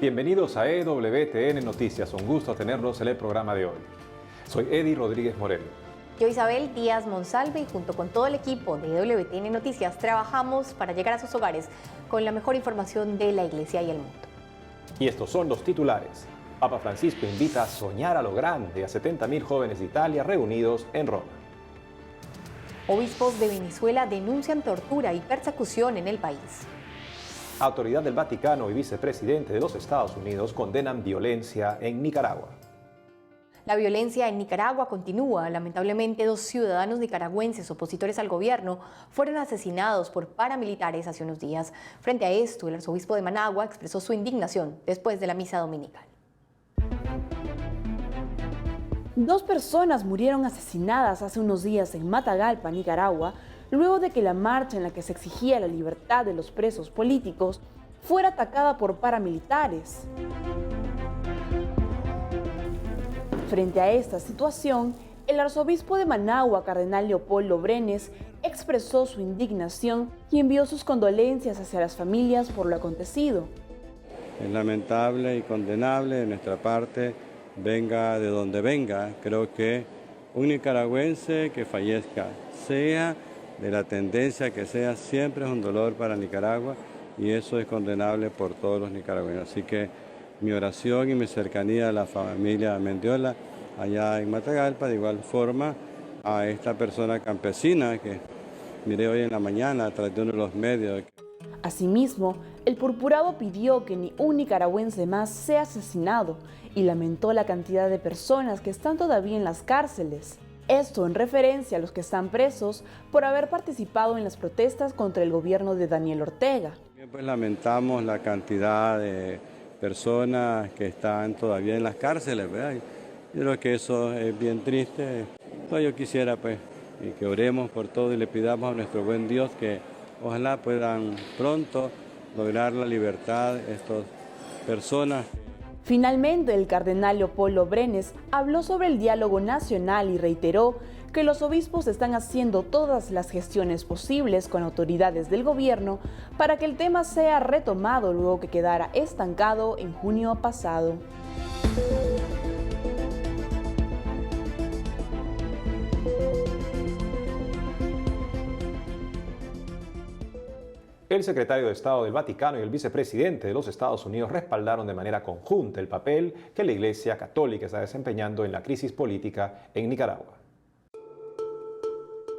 Bienvenidos a EWTN Noticias, un gusto tenerlos en el programa de hoy. Soy Eddie Rodríguez Moreno. Yo Isabel Díaz Monsalve y junto con todo el equipo de EWTN Noticias trabajamos para llegar a sus hogares con la mejor información de la Iglesia y el mundo. Y estos son los titulares. Papa Francisco invita a soñar a lo grande a 70.000 jóvenes de Italia reunidos en Roma. Obispos de Venezuela denuncian tortura y persecución en el país. Autoridad del Vaticano y vicepresidente de los Estados Unidos condenan violencia en Nicaragua. La violencia en Nicaragua continúa. Lamentablemente, 2 ciudadanos nicaragüenses opositores al gobierno fueron asesinados por paramilitares hace unos días. Frente a esto, el arzobispo de Managua expresó su indignación después de la misa dominical. 2 personas murieron asesinadas hace unos días en Matagalpa, Nicaragua, luego de que la marcha en la que se exigía la libertad de los presos políticos fuera atacada por paramilitares. Frente a esta situación, el arzobispo de Managua, cardenal Leopoldo Brenes, expresó su indignación y envió sus condolencias hacia las familias por lo acontecido. Es lamentable y condenable de nuestra parte, venga de donde venga. Creo que un nicaragüense que fallezca, sea de la tendencia que sea, siempre es un dolor para Nicaragua y eso es condenable por todos los nicaragüenses. Así que mi oración y mi cercanía a la familia Mendiola allá en Matagalpa, de igual forma a esta persona campesina que miré hoy en la mañana a través de uno de los medios. Asimismo, el purpurado pidió que ni un nicaragüense más sea asesinado y lamentó la cantidad de personas que están todavía en las cárceles. Esto en referencia a los que están presos por haber participado en las protestas contra el gobierno de Daniel Ortega. Pues lamentamos la cantidad de personas que están todavía en las cárceles, ¿verdad? Yo creo que eso es bien triste. Entonces yo quisiera pues y que oremos por todo y le pidamos a nuestro buen Dios que ojalá puedan pronto lograr la libertad estas personas. Finalmente, el cardenal Leopoldo Brenes habló sobre el diálogo nacional y reiteró que los obispos están haciendo todas las gestiones posibles con autoridades del gobierno para que el tema sea retomado luego que quedara estancado en junio pasado. El secretario de Estado del Vaticano y el vicepresidente de los Estados Unidos respaldaron de manera conjunta el papel que la Iglesia Católica está desempeñando en la crisis política en Nicaragua.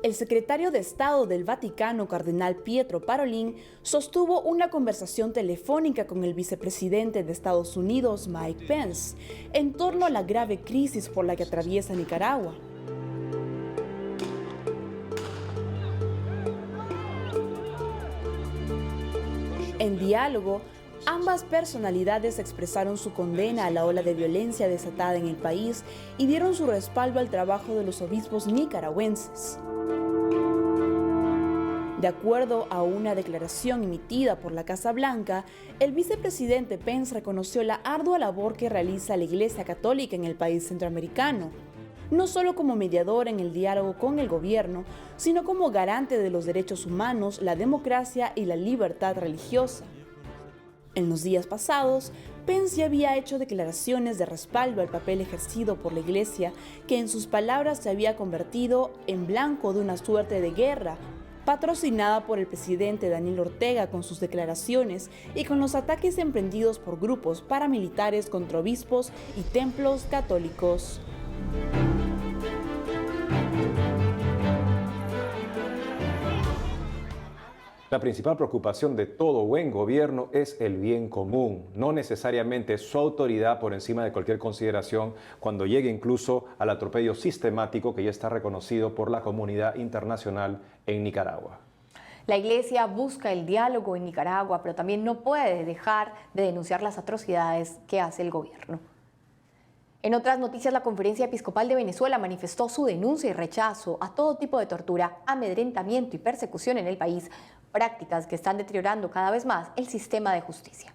El secretario de Estado del Vaticano, cardenal Pietro Parolin, sostuvo una conversación telefónica con el vicepresidente de Estados Unidos, Mike Pence, en torno a la grave crisis por la que atraviesa Nicaragua. En diálogo, ambas personalidades expresaron su condena a la ola de violencia desatada en el país y dieron su respaldo al trabajo de los obispos nicaragüenses. De acuerdo a una declaración emitida por la Casa Blanca, el vicepresidente Pence reconoció la ardua labor que realiza la Iglesia Católica en el país centroamericano, no solo como mediador en el diálogo con el gobierno, sino como garante de los derechos humanos, la democracia y la libertad religiosa. En los días pasados, Pence ya había hecho declaraciones de respaldo al papel ejercido por la Iglesia, que en sus palabras se había convertido en blanco de una suerte de guerra, patrocinada por el presidente Daniel Ortega con sus declaraciones y con los ataques emprendidos por grupos paramilitares contra obispos y templos católicos. La principal preocupación de todo buen gobierno es el bien común, no necesariamente su autoridad por encima de cualquier consideración cuando llegue incluso al atropello sistemático que ya está reconocido por la comunidad internacional en Nicaragua. La Iglesia busca el diálogo en Nicaragua, pero también no puede dejar de denunciar las atrocidades que hace el gobierno. En otras noticias, la Conferencia Episcopal de Venezuela manifestó su denuncia y rechazo a todo tipo de tortura, amedrentamiento y persecución en el país, prácticas que están deteriorando cada vez más el sistema de justicia.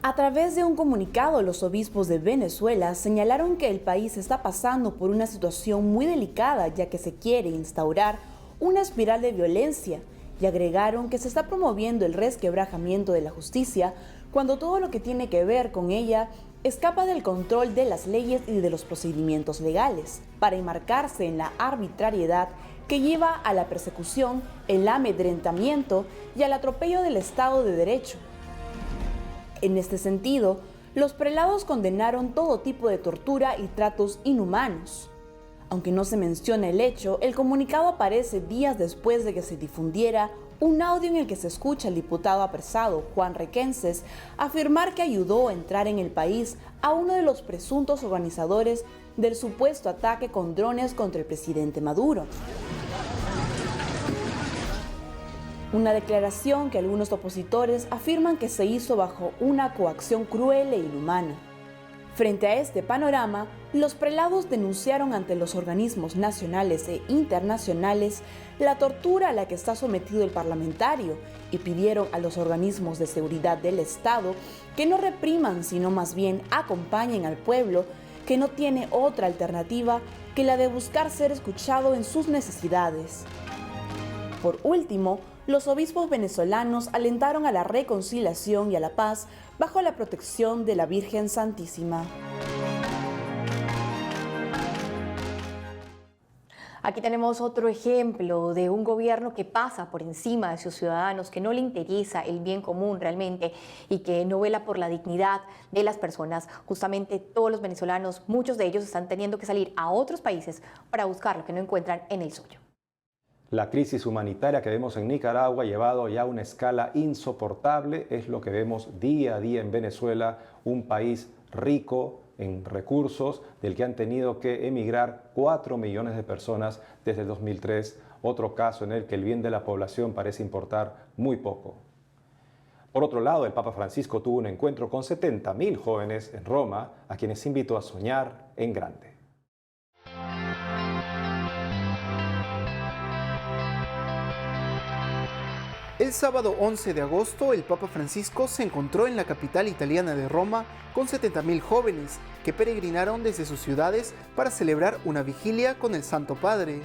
A través de un comunicado, los obispos de Venezuela señalaron que el país está pasando por una situación muy delicada, ya que se quiere instaurar una espiral de violencia, y agregaron que se está promoviendo el resquebrajamiento de la justicia cuando todo lo que tiene que ver con ella escapa del control de las leyes y de los procedimientos legales, para enmarcarse en la arbitrariedad que lleva a la persecución, el amedrentamiento y al atropello del Estado de Derecho. En este sentido, los prelados condenaron todo tipo de tortura y tratos inhumanos. Aunque no se menciona el hecho, el comunicado aparece días después de que se difundiera un audio en el que se escucha al diputado apresado Juan Requenses afirmar que ayudó a entrar en el país a uno de los presuntos organizadores del supuesto ataque con drones contra el presidente Maduro. Una declaración que algunos opositores afirman que se hizo bajo una coacción cruel e inhumana. Frente a este panorama, los prelados denunciaron ante los organismos nacionales e internacionales la tortura a la que está sometido el parlamentario y pidieron a los organismos de seguridad del Estado que no repriman, sino más bien acompañen al pueblo que no tiene otra alternativa que la de buscar ser escuchado en sus necesidades. Por último, los obispos venezolanos alentaron a la reconciliación y a la paz bajo la protección de la Virgen Santísima. Aquí tenemos otro ejemplo de un gobierno que pasa por encima de sus ciudadanos, que no le interesa el bien común realmente y que no vela por la dignidad de las personas. Justamente todos los venezolanos, muchos de ellos están teniendo que salir a otros países para buscar lo que no encuentran en el suyo. La crisis humanitaria que vemos en Nicaragua ha llevado ya a una escala insoportable. Es lo que vemos día a día en Venezuela, un país rico en recursos del que han tenido que emigrar 4 millones de personas desde el 2003. Otro caso en el que el bien de la población parece importar muy poco. Por otro lado, el Papa Francisco tuvo un encuentro con 70.000 jóvenes en Roma, a quienes invitó a soñar en grande. El sábado 11 de agosto, el Papa Francisco se encontró en la capital italiana de Roma con 70.000 jóvenes que peregrinaron desde sus ciudades para celebrar una vigilia con el Santo Padre.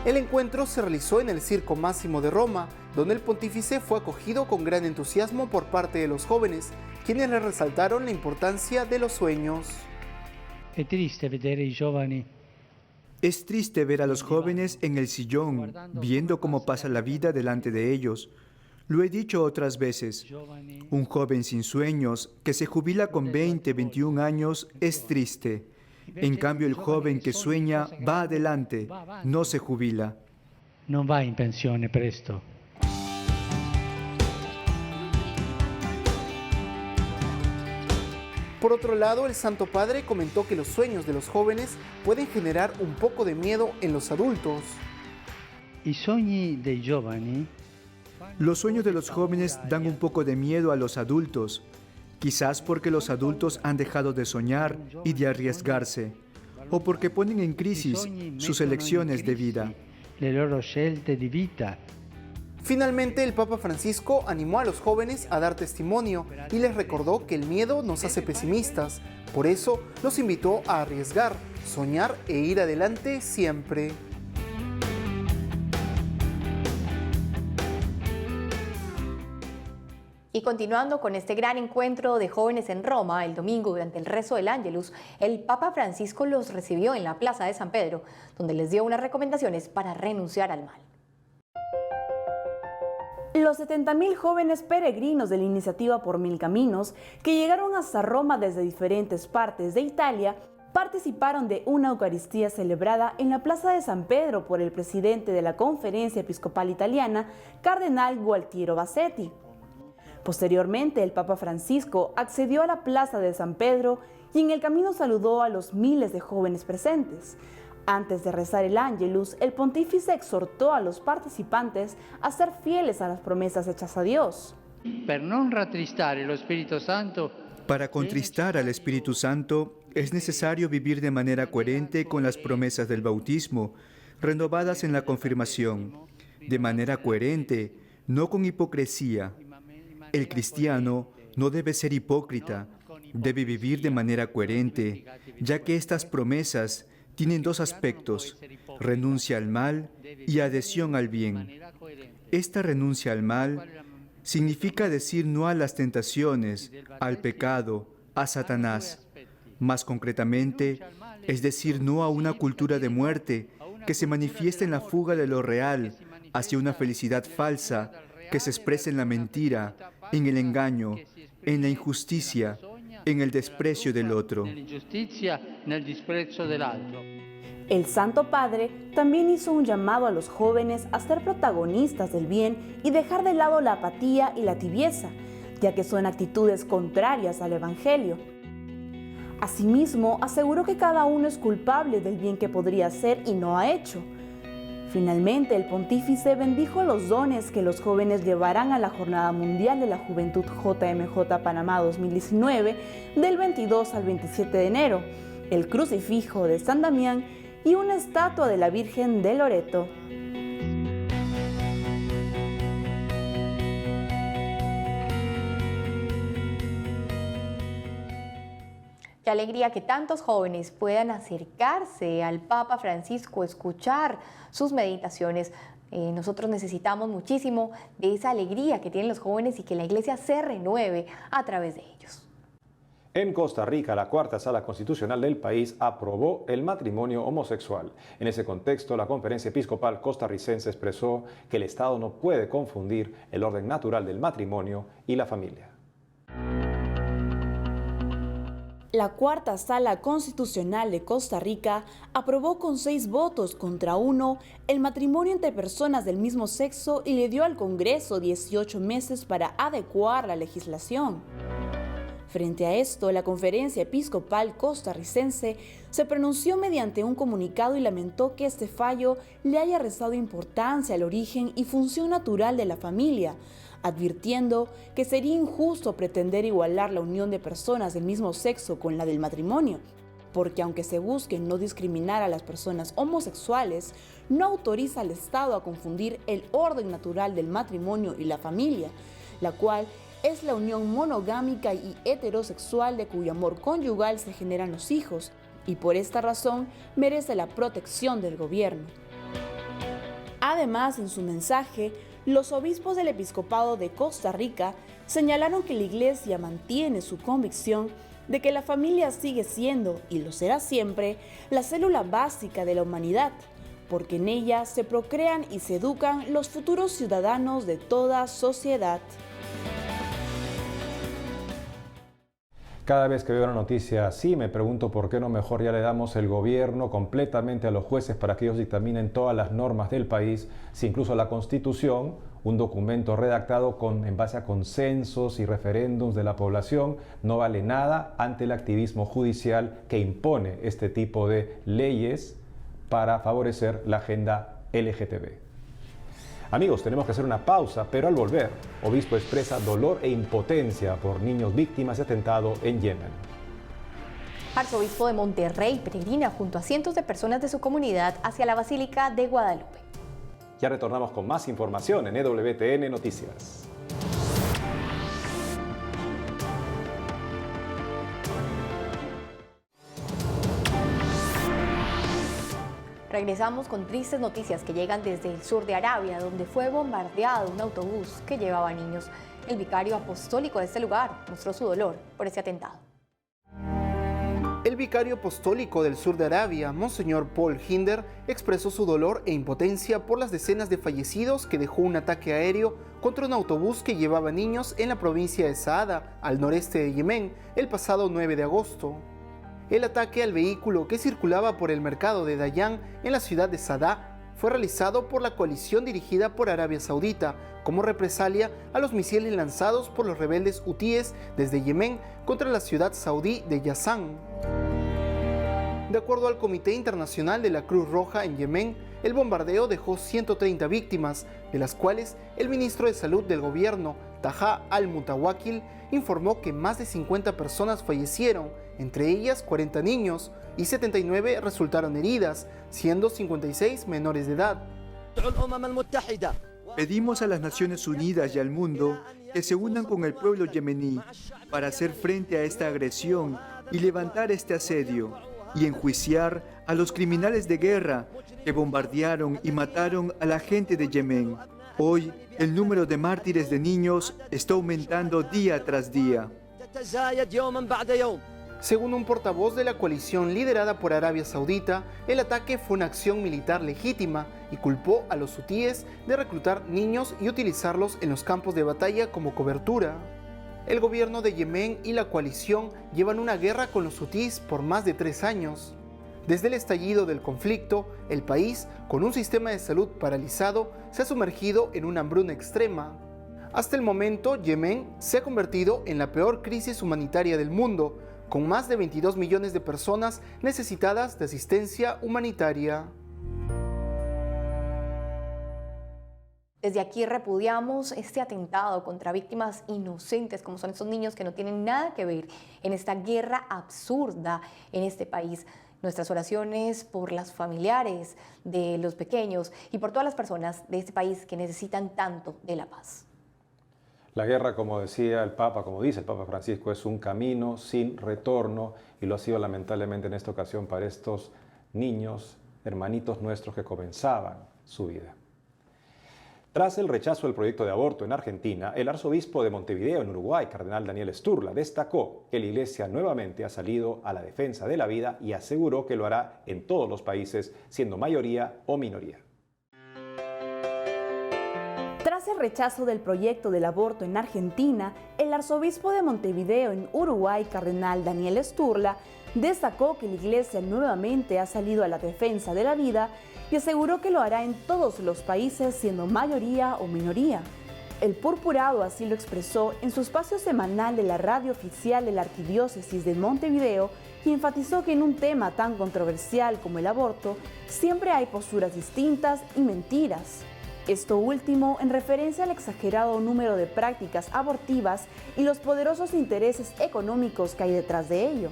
El encuentro se realizó en el Circo Máximo de Roma, donde el pontífice fue acogido con gran entusiasmo por parte de los jóvenes, quienes le resaltaron la importancia de los sueños. Es triste vedere i giovani. Es triste ver a los jóvenes en el sillón, viendo cómo pasa la vida delante de ellos. Lo he dicho otras veces, un joven sin sueños que se jubila con 20, 21 años es triste. En cambio, el joven que sueña va adelante, no se jubila. No va in pensione presto. Por otro lado, el Santo Padre comentó que los sueños de los jóvenes pueden generar un poco de miedo en los adultos. I sogni dei giovani. Los sueños de los jóvenes dan un poco de miedo a los adultos, quizás porque los adultos han dejado de soñar y de arriesgarse, o porque ponen en crisis sus elecciones de vida. Le loro scelte di vita. Finalmente, el Papa Francisco animó a los jóvenes a dar testimonio y les recordó que el miedo nos hace pesimistas. Por eso, los invitó a arriesgar, soñar e ir adelante siempre. Y continuando con este gran encuentro de jóvenes en Roma, el domingo durante el rezo del Ángelus, el Papa Francisco los recibió en la Plaza de San Pedro, donde les dio unas recomendaciones para renunciar al mal. Los 70.000 jóvenes peregrinos de la iniciativa Por Mil Caminos, que llegaron hasta Roma desde diferentes partes de Italia, participaron de una Eucaristía celebrada en la Plaza de San Pedro por el presidente de la Conferencia Episcopal Italiana, Cardenal Gualtiero Bassetti. Posteriormente, el Papa Francisco accedió a la Plaza de San Pedro y en el camino saludó a los miles de jóvenes presentes. Antes de rezar el Ángelus, el pontífice exhortó a los participantes a ser fieles a las promesas hechas a Dios. Para contristar al Espíritu Santo, es necesario vivir de manera coherente con las promesas del bautismo, renovadas en la confirmación, de manera coherente, no con hipocresía. El cristiano no debe ser hipócrita, debe vivir de manera coherente, ya que estas promesas tienen dos aspectos: renuncia al mal y adhesión al bien. Esta renuncia al mal significa decir no a las tentaciones, al pecado, a Satanás. Más concretamente, es decir no a una cultura de muerte que se manifiesta en la fuga de lo real hacia una felicidad falsa que se expresa en la mentira, en el engaño, en la injusticia, en el desprecio del otro. El Santo Padre también hizo un llamado a los jóvenes a ser protagonistas del bien y dejar de lado la apatía y la tibieza, ya que son actitudes contrarias al Evangelio. Asimismo, aseguró que cada uno es culpable del bien que podría hacer y no ha hecho. Finalmente, el pontífice bendijo los dones que los jóvenes llevarán a la Jornada Mundial de la Juventud JMJ Panamá 2019 del 22 al 27 de enero, el crucifijo de San Damián y una estatua de la Virgen de Loreto. Qué alegría que tantos jóvenes puedan acercarse al Papa Francisco, escuchar sus meditaciones. Nosotros necesitamos muchísimo de esa alegría que tienen los jóvenes y que la Iglesia se renueve a través de ellos. En Costa Rica, la cuarta sala constitucional del país aprobó el matrimonio homosexual. En ese contexto, la Conferencia Episcopal Costarricense expresó que el Estado no puede confundir el orden natural del matrimonio y la familia. La cuarta sala constitucional de Costa Rica aprobó con 6 votos contra 1 el matrimonio entre personas del mismo sexo y le dio al Congreso 18 meses para adecuar la legislación. Frente a esto, la Conferencia Episcopal Costarricense se pronunció mediante un comunicado y lamentó que este fallo le haya restado importancia al origen y función natural de la familia, advirtiendo que sería injusto pretender igualar la unión de personas del mismo sexo con la del matrimonio, porque aunque se busque no discriminar a las personas homosexuales, no autoriza al Estado a confundir el orden natural del matrimonio y la familia, la cual es la unión monogámica y heterosexual de cuyo amor conyugal se generan los hijos, y por esta razón merece la protección del gobierno. Además, en su mensaje, los obispos del Episcopado de Costa Rica señalaron que la Iglesia mantiene su convicción de que la familia sigue siendo, y lo será siempre, la célula básica de la humanidad, porque en ella se procrean y se educan los futuros ciudadanos de toda sociedad. Cada vez que veo una noticia así me pregunto por qué no mejor ya le damos el gobierno completamente a los jueces para que ellos dictaminen todas las normas del país, si incluso la Constitución, un documento redactado en base a consensos y referéndums de la población, no vale nada ante el activismo judicial que impone este tipo de leyes para favorecer la agenda LGTB. Amigos, tenemos que hacer una pausa, pero al volver, obispo expresa dolor e impotencia por niños víctimas de atentado en Yemen. Arzobispo de Monterrey peregrina junto a cientos de personas de su comunidad hacia la Basílica de Guadalupe. Ya retornamos con más información en EWTN Noticias. Regresamos con tristes noticias que llegan desde el sur de Arabia, donde fue bombardeado un autobús que llevaba niños. El vicario apostólico de este lugar mostró su dolor por ese atentado. El vicario apostólico del sur de Arabia, Monseñor Paul Hinder, expresó su dolor e impotencia por las decenas de fallecidos que dejó un ataque aéreo contra un autobús que llevaba niños en la provincia de Saada, al noreste de Yemen, el pasado 9 de agosto. El ataque al vehículo que circulaba por el mercado de Dayan en la ciudad de Sadá fue realizado por la coalición dirigida por Arabia Saudita como represalia a los misiles lanzados por los rebeldes hutíes desde Yemen contra la ciudad saudí de Yazan. De acuerdo al Comité Internacional de la Cruz Roja en Yemen, el bombardeo dejó 130 víctimas, de las cuales el ministro de Salud del gobierno, Taha al-Mutawakil, informó que más de 50 personas fallecieron, entre ellas 40 niños, y 79 resultaron heridas, siendo 56 menores de edad. Pedimos a las Naciones Unidas y al mundo que se unan con el pueblo yemení para hacer frente a esta agresión y levantar este asedio y enjuiciar a los criminales de guerra que bombardearon y mataron a la gente de Yemen. Hoy, el número de mártires de niños está aumentando día tras día. Según un portavoz de la coalición liderada por Arabia Saudita, el ataque fue una acción militar legítima y culpó a los hutíes de reclutar niños y utilizarlos en los campos de batalla como cobertura. El gobierno de Yemen y la coalición llevan una guerra con los hutíes por más de 3 años. Desde el estallido del conflicto, el país, con un sistema de salud paralizado, se ha sumergido en una hambruna extrema. Hasta el momento, Yemen se ha convertido en la peor crisis humanitaria del mundo, con más de 22 millones de personas necesitadas de asistencia humanitaria. Desde aquí repudiamos este atentado contra víctimas inocentes, como son estos niños que no tienen nada que ver en esta guerra absurda en este país. Nuestras oraciones por las familiares de los pequeños y por todas las personas de este país que necesitan tanto de la paz. La guerra, como decía el Papa, como dice el Papa Francisco, es un camino sin retorno y lo ha sido lamentablemente en esta ocasión para estos niños, hermanitos nuestros que comenzaban su vida. Tras el rechazo del proyecto de aborto en Argentina, el arzobispo de Montevideo, en Uruguay, cardenal Daniel Sturla, destacó que la Iglesia nuevamente ha salido a la defensa de la vida y aseguró que lo hará en todos los países, siendo mayoría o minoría. Tras el rechazo del proyecto del aborto en Argentina, el arzobispo de Montevideo, en Uruguay, cardenal Daniel Sturla, destacó que la Iglesia nuevamente ha salido a la defensa de la vida y aseguró que lo hará en todos los países, siendo mayoría o minoría. El purpurado así lo expresó en su espacio semanal de la radio oficial de la Arquidiócesis de Montevideo y enfatizó que en un tema tan controversial como el aborto, siempre hay posturas distintas y mentiras. Esto último en referencia al exagerado número de prácticas abortivas y los poderosos intereses económicos que hay detrás de ello.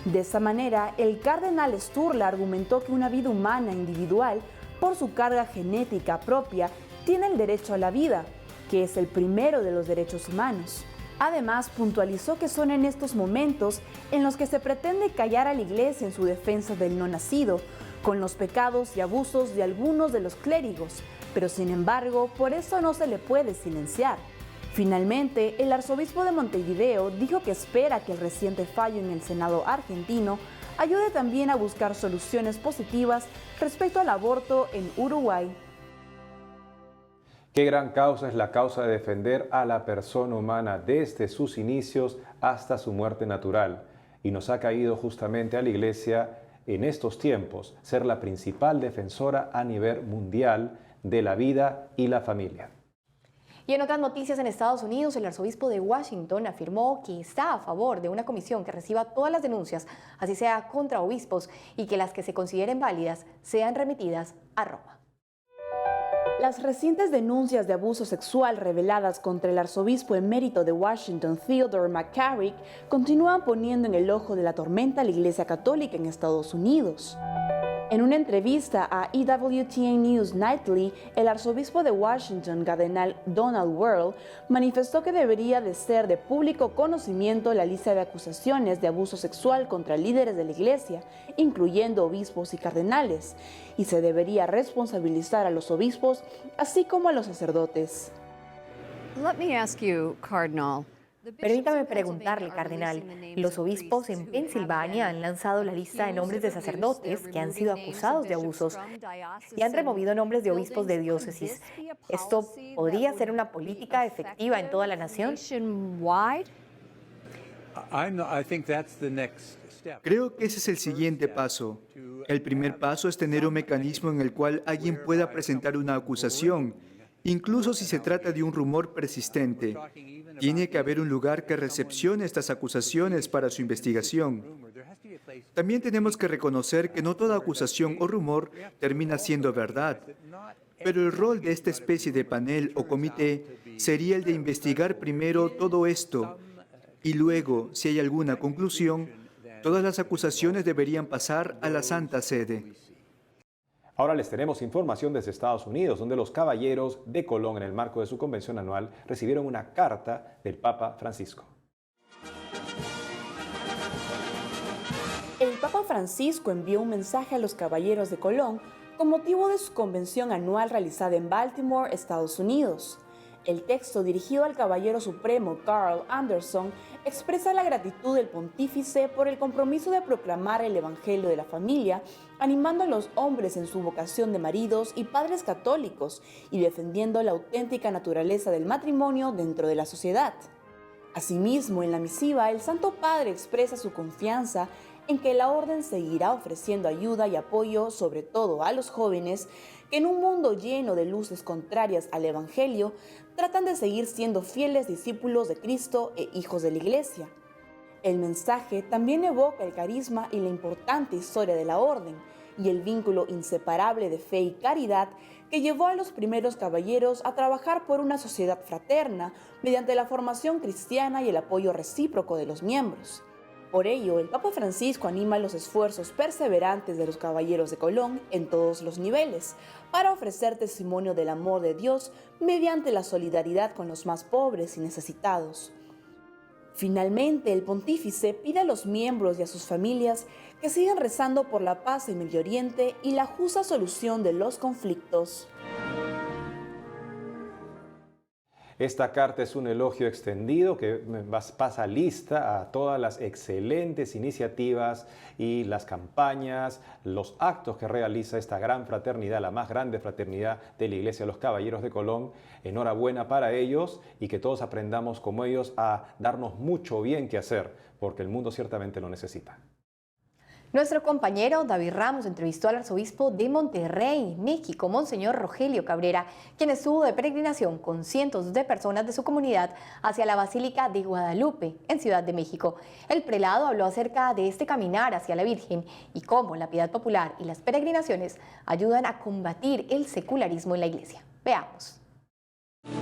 De esa manera, el cardenal Sturla argumentó que una vida humana individual, por su carga genética propia, tiene el derecho a la vida, que es el primero de los derechos humanos. Además, puntualizó que son en estos momentos en los que se pretende callar a la Iglesia en su defensa del no nacido, con los pecados y abusos de algunos de los clérigos, pero sin embargo, por eso no se le puede silenciar. Finalmente, el arzobispo de Montevideo dijo que espera que el reciente fallo en el Senado argentino ayude también a buscar soluciones positivas respecto al aborto en Uruguay. Qué gran causa es la causa de defender a la persona humana desde sus inicios hasta su muerte natural. Y nos ha caído justamente a la Iglesia en estos tiempos ser la principal defensora a nivel mundial de la vida y la familia. Y en otras noticias, en Estados Unidos, el arzobispo de Washington afirmó que está a favor de una comisión que reciba todas las denuncias, así sea contra obispos, y que las que se consideren válidas sean remitidas a Roma. Las recientes denuncias de abuso sexual reveladas contra el arzobispo emérito de Washington, Theodore McCarrick, continúan poniendo en el ojo de la tormenta a la Iglesia Católica en Estados Unidos. En una entrevista a EWTN News Nightly, el arzobispo de Washington, cardenal Donald Wuerl, manifestó que debería de ser de público conocimiento la lista de acusaciones de abuso sexual contra líderes de la Iglesia, incluyendo obispos y cardenales, y se debería responsabilizar a los obispos, así como a los sacerdotes. Let me ask you, Cardinal. Permítame preguntarle, cardenal, los obispos en Pensilvania han lanzado la lista de nombres de sacerdotes que han sido acusados de abusos y han removido nombres de obispos de diócesis. ¿Esto podría ser una política efectiva en toda la nación? Creo que ese es el siguiente paso. El primer paso es tener un mecanismo en el cual alguien pueda presentar una acusación, incluso si se trata de un rumor persistente. Tiene que haber un lugar que recepcione estas acusaciones para su investigación. También tenemos que reconocer que no toda acusación o rumor termina siendo verdad, pero el rol de esta especie de panel o comité sería el de investigar primero todo esto y luego, si hay alguna conclusión, todas las acusaciones deberían pasar a la Santa Sede. Ahora les tenemos información desde Estados Unidos, donde los caballeros de Colón, en el marco de su convención anual, recibieron una carta del Papa Francisco. El Papa Francisco envió un mensaje a los caballeros de Colón con motivo de su convención anual realizada en Baltimore, Estados Unidos. El texto, dirigido al Caballero Supremo Carl Anderson, expresa la gratitud del pontífice por el compromiso de proclamar el Evangelio de la familia, animando a los hombres en su vocación de maridos y padres católicos y defendiendo la auténtica naturaleza del matrimonio dentro de la sociedad. Asimismo, en la misiva, el Santo Padre expresa su confianza en que la Orden seguirá ofreciendo ayuda y apoyo, sobre todo a los jóvenes, que en un mundo lleno de luces contrarias al Evangelio, tratan de seguir siendo fieles discípulos de Cristo e hijos de la Iglesia. El mensaje también evoca el carisma y la importante historia de la Orden, y el vínculo inseparable de fe y caridad que llevó a los primeros caballeros a trabajar por una sociedad fraterna mediante la formación cristiana y el apoyo recíproco de los miembros. Por ello, el Papa Francisco anima los esfuerzos perseverantes de los caballeros de Colón en todos los niveles para ofrecer testimonio del amor de Dios mediante la solidaridad con los más pobres y necesitados. Finalmente, el pontífice pide a los miembros y a sus familias que sigan rezando por la paz en Medio Oriente y la justa solución de los conflictos. Esta carta es un elogio extendido que pasa lista a todas las excelentes iniciativas y las campañas, los actos que realiza esta gran fraternidad, la más grande fraternidad de la Iglesia de los Caballeros de Colón. Enhorabuena para ellos y que todos aprendamos como ellos a darnos mucho bien que hacer, porque el mundo ciertamente lo necesita. Nuestro compañero David Ramos entrevistó al arzobispo de Monterrey, México, Monseñor Rogelio Cabrera, quien estuvo de peregrinación con cientos de personas de su comunidad hacia la Basílica de Guadalupe, en Ciudad de México. El prelado habló acerca de este caminar hacia la Virgen y cómo la piedad popular y las peregrinaciones ayudan a combatir el secularismo en la Iglesia. Veamos.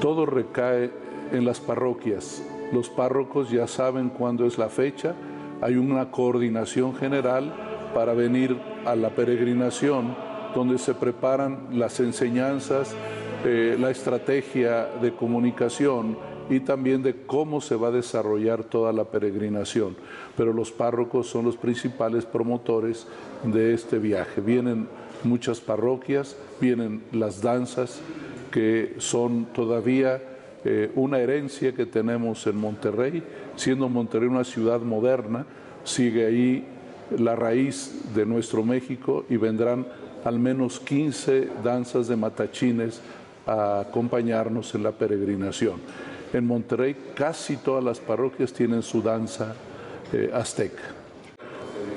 Todo recae en las parroquias. Los párrocos ya saben cuándo es la fecha. Hay una coordinación general para venir a la peregrinación, donde se preparan las enseñanzas, la estrategia de comunicación y también de cómo se va a desarrollar toda la peregrinación. Pero los párrocos son los principales promotores de este viaje. Vienen muchas parroquias, vienen las danzas, que son todavía una herencia que tenemos en Monterrey. Siendo Monterrey una ciudad moderna, sigue ahí la raíz de nuestro México y vendrán al menos 15 danzas de matachines a acompañarnos en la peregrinación. En Monterrey casi todas las parroquias tienen su danza azteca.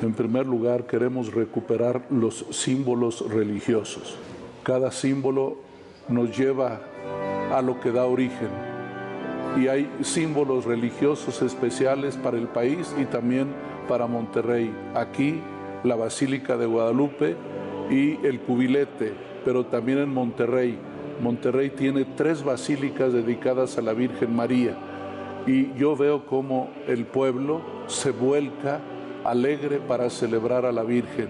En primer lugar, queremos recuperar los símbolos religiosos. Cada símbolo nos lleva a lo que da origen. Y hay símbolos religiosos especiales para el país y también para Monterrey. Aquí, la Basílica de Guadalupe y el Cubilete, pero también en Monterrey. Monterrey tiene 3 basílicas dedicadas a la Virgen María. Y yo veo cómo el pueblo se vuelca alegre para celebrar a la Virgen.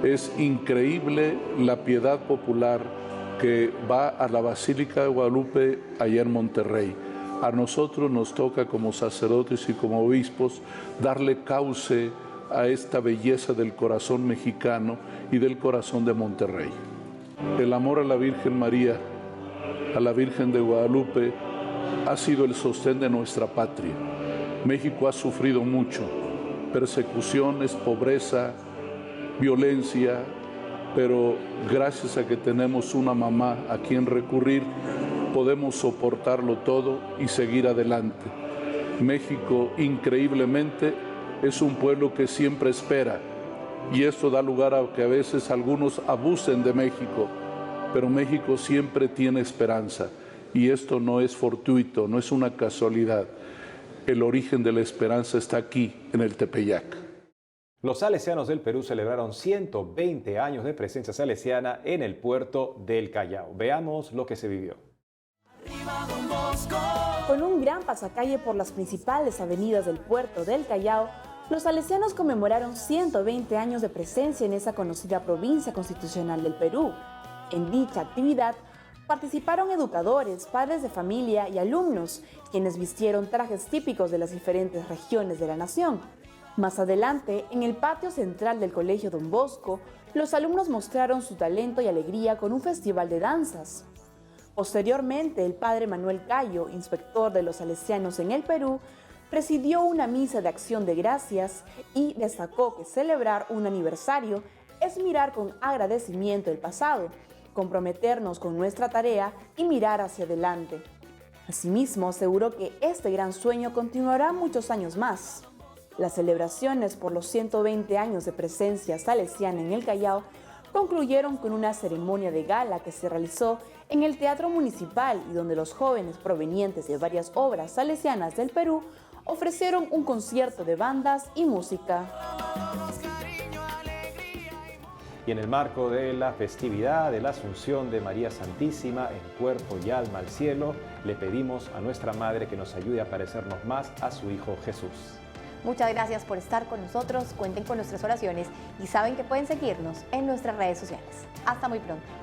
Es increíble la piedad popular que va a la Basílica de Guadalupe allá en Monterrey. A nosotros nos toca como sacerdotes y como obispos darle cauce a esta belleza del corazón mexicano y del corazón de Monterrey. El amor a la Virgen María, a la Virgen de Guadalupe, ha sido el sostén de nuestra patria. México ha sufrido mucho, persecuciones, pobreza, violencia, pero gracias a que tenemos una mamá a quien recurrir, podemos soportarlo todo y seguir adelante. México, increíblemente, es un pueblo que siempre espera, y esto da lugar a que a veces algunos abusen de México, pero México siempre tiene esperanza, y esto no es fortuito, no es una casualidad. El origen de la esperanza está aquí, en el Tepeyac. Los salesianos del Perú celebraron 120 años de presencia salesiana en el puerto del Callao. Veamos lo que se vivió. Con un gran pasacalle por las principales avenidas del puerto del Callao, los salesianos conmemoraron 120 años de presencia en esa conocida provincia constitucional del Perú. En dicha actividad participaron educadores, padres de familia y alumnos, quienes vistieron trajes típicos de las diferentes regiones de la nación. Más adelante, en el patio central del Colegio Don Bosco, Los alumnos mostraron su talento y alegría con un festival de danzas. Posteriormente, el padre Manuel Cayo, inspector de los salesianos en el Perú, presidió una misa de acción de gracias y destacó que celebrar un aniversario es mirar con agradecimiento el pasado, comprometernos con nuestra tarea y mirar hacia adelante. Asimismo, aseguró que este gran sueño continuará muchos años más. Las celebraciones por los 120 años de presencia salesiana en el Callao concluyeron con una ceremonia de gala que se realizó en el Teatro Municipal y donde los jóvenes provenientes de varias obras salesianas del Perú ofrecieron un concierto de bandas y música. Y en el marco de la festividad de la Asunción de María Santísima en cuerpo y alma al cielo, le pedimos a nuestra Madre que nos ayude a parecernos más a su Hijo Jesús. Muchas gracias por estar con nosotros, cuenten con nuestras oraciones y saben que pueden seguirnos en nuestras redes sociales. Hasta muy pronto.